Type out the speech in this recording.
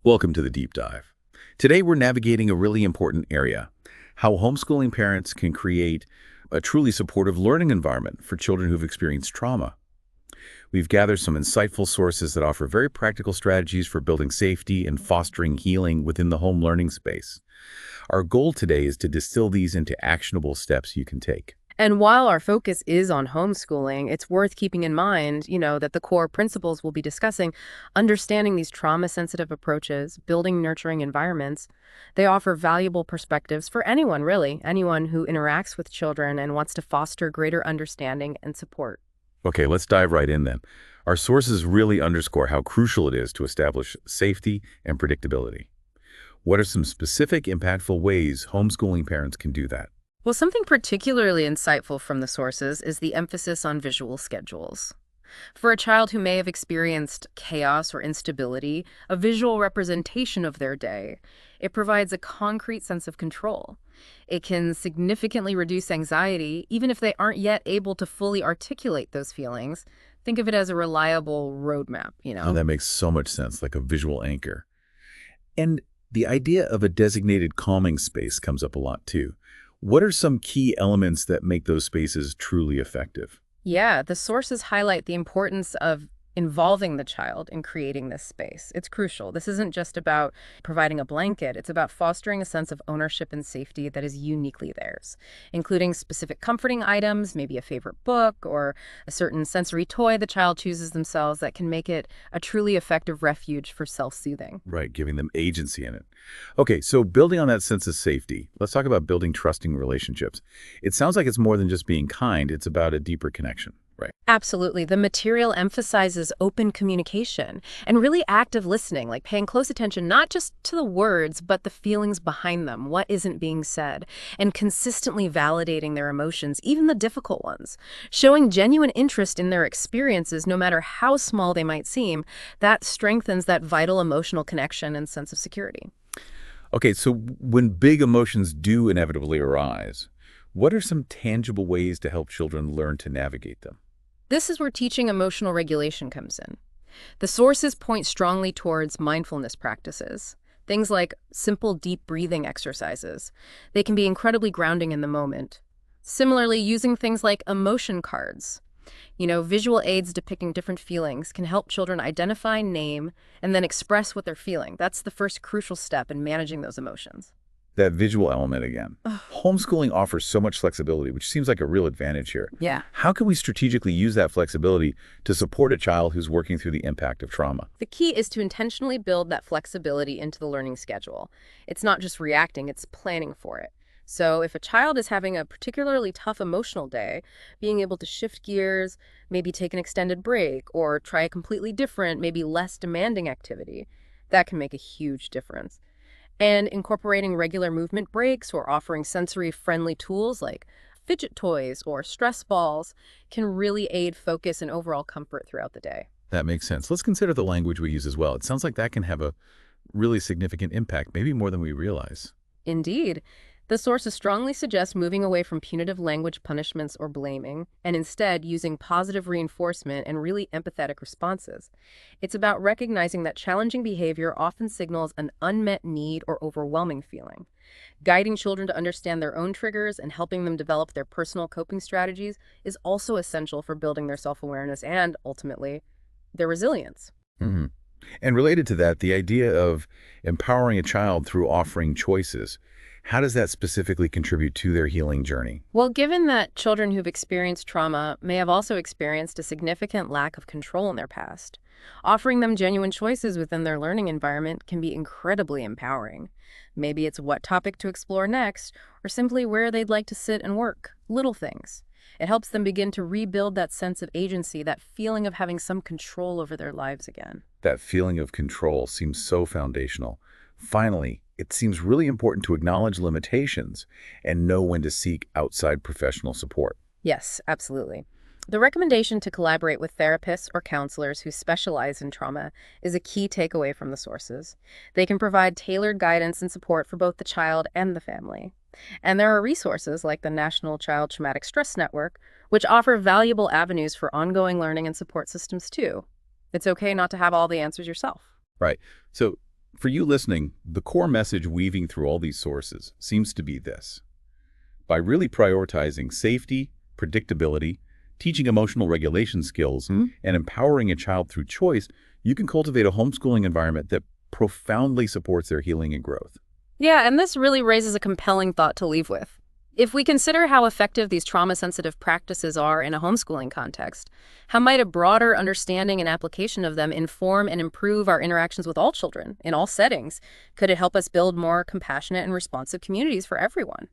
Welcome to the deep dive. Today we're navigating a really important area, how homeschooling parents can create a truly supportive learning environment for children who've experienced trauma. We've gathered some insightful sources that offer very practical strategies for building safety and fostering healing within the home learning space. Our goal today is to distill these into actionable steps you can take. And while our focus is on homeschooling, it's worth keeping in mind, that the core principles we'll be discussing, understanding these trauma-sensitive approaches, building nurturing environments, they offer valuable perspectives for anyone, really, anyone who interacts with children and wants to foster greater understanding and support. Okay, let's dive right in then. Our sources really underscore how crucial it is to establish safety and predictability. What are some specific, impactful ways homeschooling parents can do that? Well, something particularly insightful from the sources is the emphasis on visual schedules. For a child who may have experienced chaos or instability, a visual representation of their day, it provides a concrete sense of control. It can significantly reduce anxiety, even if they aren't yet able to fully articulate those feelings. Think of it as a reliable roadmap. Oh, that makes so much sense, like a visual anchor. And the idea of a designated calming space comes up a lot too. What are some key elements that make those spaces truly effective? Yeah, the sources highlight the importance of involving the child in creating this space. It's crucial. This isn't just about providing a blanket. It's about fostering a sense of ownership and safety that is uniquely theirs, including specific comforting items, maybe a favorite book, or a certain sensory toy the child chooses themselves that can make it a truly effective refuge for self-soothing. Right, giving them agency in it. Okay, so building on that sense of safety, let's talk about building trusting relationships. It sounds like it's more than just being kind, it's about a deeper connection, right? Absolutely. The material emphasizes open communication and really active listening, like paying close attention not just to the words, but the feelings behind them, what isn't being said, and consistently validating their emotions, even the difficult ones. Showing genuine interest in their experiences, no matter how small they might seem, that strengthens that vital emotional connection and sense of security. Okay, so when big emotions do inevitably arise, what are some tangible ways to help children learn to navigate them? This is where teaching emotional regulation comes in. The sources point strongly towards mindfulness practices, things like simple deep breathing exercises. They can be incredibly grounding in the moment. Similarly, using things like emotion cards, visual aids depicting different feelings can help children identify, name, and then express what they're feeling. That's the first crucial step in managing those emotions. That visual element again. Ugh. Homeschooling offers so much flexibility, which seems like a real advantage here. Yeah. How can we strategically use that flexibility to support a child who's working through the impact of trauma? The key is to intentionally build that flexibility into the learning schedule. It's not just reacting, it's planning for it. So if a child is having a particularly tough emotional day, being able to shift gears, maybe take an extended break, or try a completely different, maybe less demanding activity, that can make a huge difference. And incorporating regular movement breaks or offering sensory-friendly tools like fidget toys or stress balls can really aid focus and overall comfort throughout the day. That makes sense. Let's consider the language we use as well. It sounds like that can have a really significant impact, maybe more than we realize. Indeed, the sources strongly suggest moving away from punitive language punishments or blaming, and instead using positive reinforcement and really empathetic responses. It's about recognizing that challenging behavior often signals an unmet need or overwhelming feeling. Guiding children to understand their own triggers and helping them develop their personal coping strategies is also essential for building their self-awareness and, ultimately, their resilience. hmm And related to that, the idea of empowering a child through offering choices. How does that specifically contribute to their healing journey? Well, given that children who've experienced trauma may have also experienced a significant lack of control in their past, offering them genuine choices within their learning environment can be incredibly empowering. Maybe it's what topic to explore next, or simply where they'd like to sit and work. Little things. It helps them begin to rebuild that sense of agency, that feeling of having some control over their lives again. That feeling of control seems so foundational. Finally, it seems really important to acknowledge limitations and know when to seek outside professional support. Yes, absolutely. The recommendation to collaborate with therapists or counselors who specialize in trauma is a key takeaway from the sources. They can provide tailored guidance and support for both the child and the family. And there are resources like the National Child Traumatic Stress Network, which offer valuable avenues for ongoing learning and support systems too. It's okay not to have all the answers yourself. Right. So For you listening, the core message weaving through all these sources seems to be this. By really prioritizing safety, predictability, teaching emotional regulation skills, and empowering a child through choice, you can cultivate a homeschooling environment that profoundly supports their healing and growth. Yeah, and this really raises a compelling thought to leave with. If we consider how effective these trauma-sensitive practices are in a homeschooling context, how might a broader understanding and application of them inform and improve our interactions with all children in all settings? Could it help us build more compassionate and responsive communities for everyone?